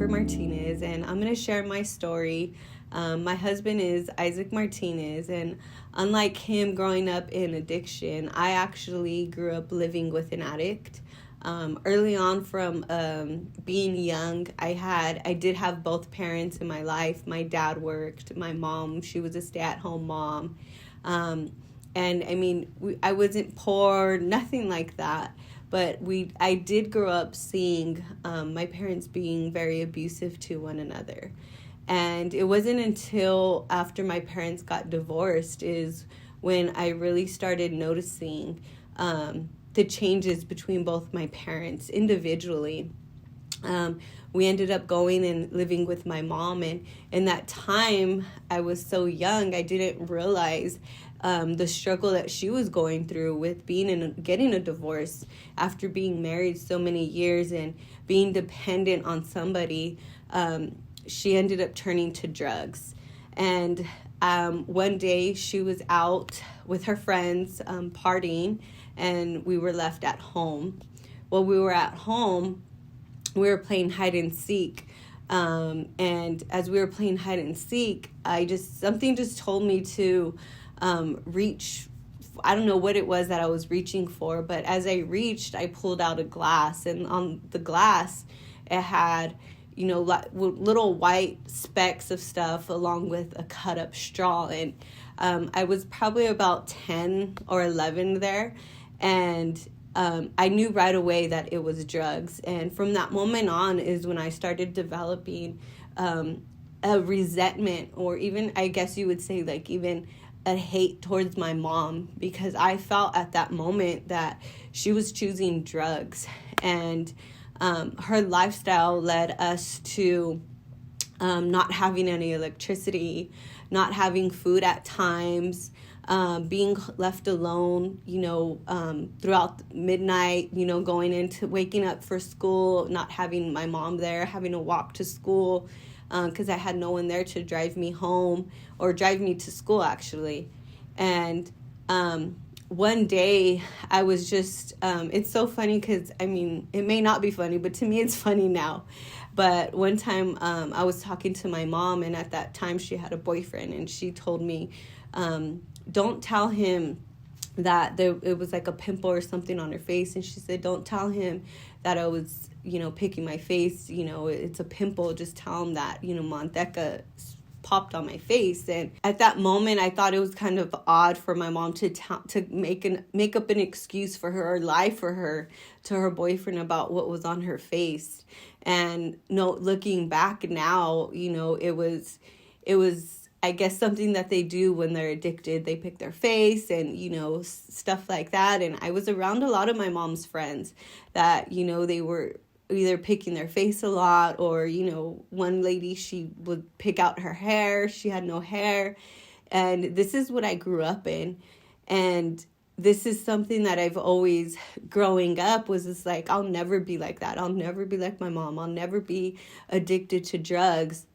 Jennifer Martinez, and I'm going to share my story. My husband is Isaac Martinez, and unlike him growing up in addiction, I actually grew up living with an addict. Early on from being young, I did have both parents in my life. My dad worked. My mom, she was a stay-at-home mom. And I mean, I wasn't poor, nothing like that. But I did grow up seeing my parents being very abusive to one another. And it wasn't until after my parents got divorced is when I really started noticing the changes between both my parents individually. We ended up going and living with my mom, and in that time I was so young, I didn't realize the struggle that she was going through with getting a divorce after being married so many years and being dependent on somebody. She ended up turning to drugs, and one day she was out with her friends partying, and we were left at home. While we were at home, we were playing hide and seek. And as we were playing hide and seek, something just told me to reach. I don't know what it was that I was reaching for, but as I reached, I pulled out a glass, and on the glass, it had, little white specks of stuff along with a cut up straw. And I was probably about 10 or 11 there. And I knew right away that it was drugs. And from that moment on is when I started developing a resentment, or even, I guess you would say, like even a hate towards my mom, because I felt at that moment that she was choosing drugs. And her lifestyle led us to not having any electricity, not having food at times, being left alone, throughout midnight, waking up for school, not having my mom there, having to walk to school because I had no one there to drive me home or drive me to school, actually. And one day I was just, it's so funny because, it may not be funny, but to me it's funny now. But one time I was talking to my mom, and at that time she had a boyfriend, and she told me, don't tell him that it was like a pimple or something on her face. And she said, don't tell him that I was, picking my face, it's a pimple. Just tell him that, Manteca popped on my face. And at that moment, I thought it was kind of odd for my mom to make up an excuse for her, or lie for her to her boyfriend about what was on her face. And looking back now, it was I guess something that they do when they're addicted. They pick their face and, stuff like that. And I was around a lot of my mom's friends that, they were either picking their face a lot, or, one lady, she would pick out her hair. She had no hair. And this is what I grew up in. And this is something that I've always, growing up, was just like, I'll never be like that. I'll never be like my mom. I'll never be addicted to drugs.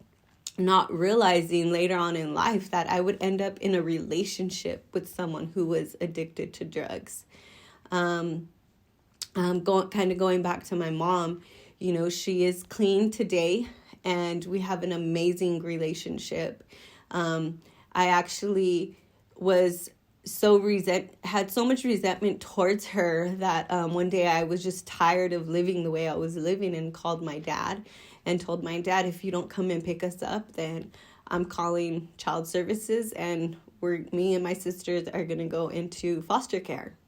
Not realizing later on in life that I would end up in a relationship with someone who was addicted to drugs. Going back to my mom, she is clean today, and we have an amazing relationship. I actually had so much resentment towards her that one day I was just tired of living the way I was living, and called my dad and told my dad, if you don't come and pick us up, then I'm calling child services, and me and my sisters are going to go into foster care.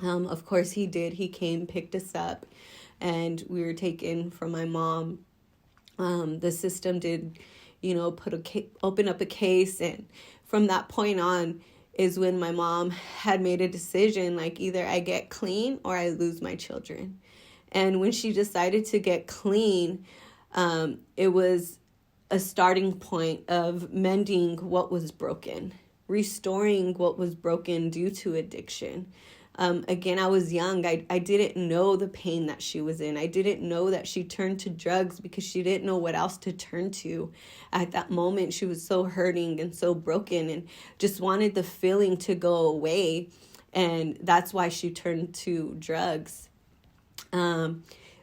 Of course he did. He came, picked us up, and we were taken from my mom. The system did, open up a case, and from that point on is when my mom had made a decision, like, either I get clean or I lose my children. And when she decided to get clean, it was a starting point of mending what was broken, restoring what was broken due to addiction. Again, I was young. I didn't know the pain that she was in. I didn't know that she turned to drugs because she didn't know what else to turn to. At that moment, she was so hurting and so broken and just wanted the feeling to go away. And that's why she turned to drugs.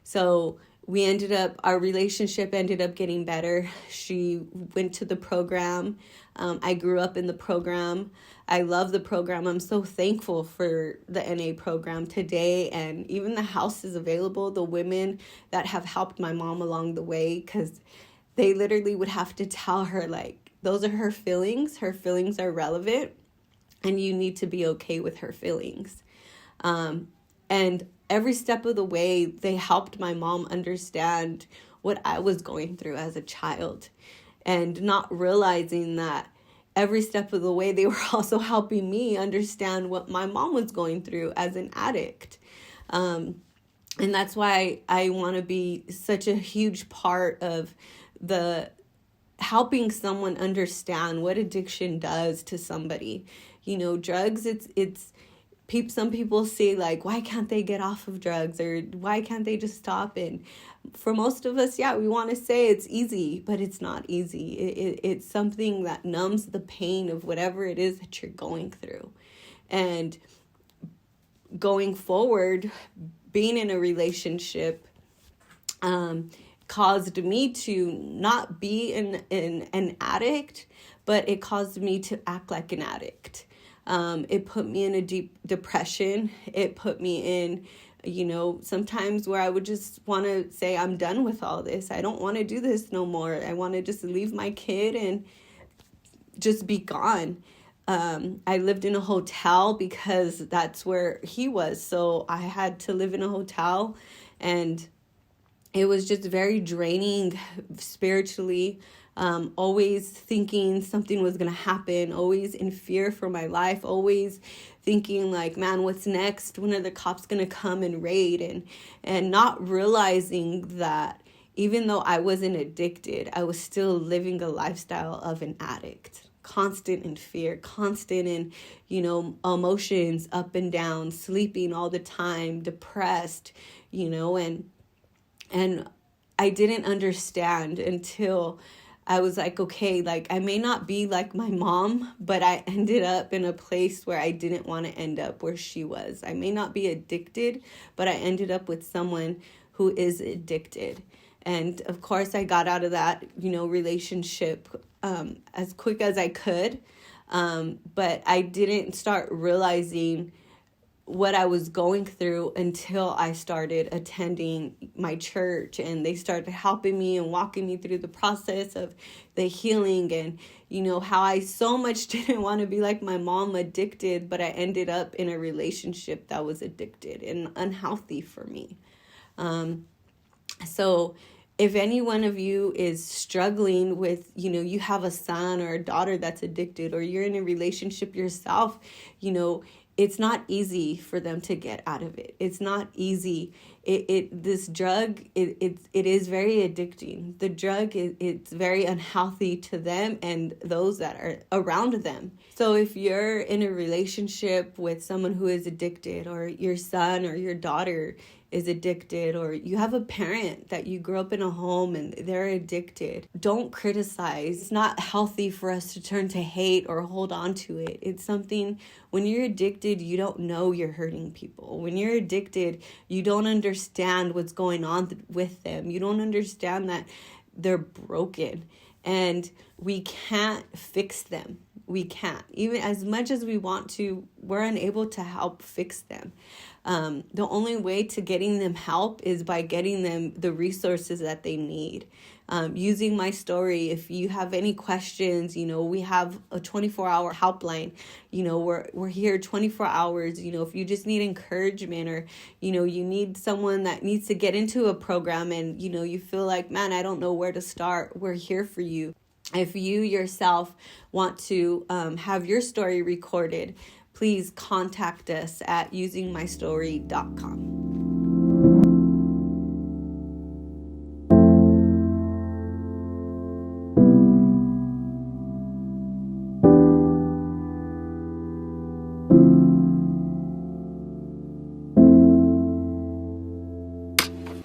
So our relationship ended up getting better. She went to the program. I grew up in the program. I love the program. I'm so thankful for the NA program today, and even the house is available. The women that have helped my mom along the way, because they literally would have to tell her, like, those are her feelings. Her feelings are relevant, and you need to be okay with her feelings. And every step of the way, they helped my mom understand what I was going through as a child, and not realizing that every step of the way, they were also helping me understand what my mom was going through as an addict. And that's why I want to be such a huge part of the helping someone understand what addiction does to somebody. You know, drugs, some people say, like, why can't they get off of drugs, or why can't they just stop? And for most of us, we want to say it's easy, but it's not easy. It's something that numbs the pain of whatever it is that you're going through. And going forward, being in a relationship caused me to not be an addict, but it caused me to act like an addict. It put me in a deep depression. It put me in, sometimes where I would just want to say, I'm done with all this. I don't want to do this no more. I want to just leave my kid and just be gone. I lived in a hotel because that's where he was. So I had to live in a hotel, and it was just very draining spiritually. Always thinking something was going to happen, always in fear for my life, always thinking like, man, what's next? When are the cops going to come and raid? And not realizing that even though I wasn't addicted, I was still living a lifestyle of an addict, constant in fear, constant in, emotions up and down, sleeping all the time, depressed, and I didn't understand until I was like, okay, like, I may not be like my mom, but I ended up in a place where I didn't want to end up where she was. I may not be addicted, but I ended up with someone who is addicted. And of course, I got out of that, relationship as quick as I could. But I didn't start realizing what I was going through until I started attending my church, and they started helping me and walking me through the process of the healing, and how I so much didn't want to be like my mom, addicted, but I ended up in a relationship that was addicted and unhealthy for me. So if any one of you is struggling with, you have a son or a daughter that's addicted, or you're in a relationship yourself, it's not easy for them to get out of it. It's not easy. This drug, it is very addicting. The drug, it's very unhealthy to them and those that are around them. So if you're in a relationship with someone who is addicted, or your son or your daughter is addicted, or you have a parent that you grew up in a home and they're addicted, don't criticize. It's not healthy for us to turn to hate or hold on to it. It's something, when you're addicted, you don't know you're hurting people. When you're addicted, you don't understand what's going on with them. You don't understand that they're broken, and we can't fix them. We can't. Even as much as we want to, we're unable to help fix them. The only way to getting them help is by getting them the resources that they need. Using my story, if you have any questions, we have a 24-hour helpline. We're here 24 hours. If you just need encouragement, or, you need someone that needs to get into a program, and, you feel like, man, I don't know where to start, we're here for you. If you yourself want to have your story recorded, please contact us at usingmystory.com.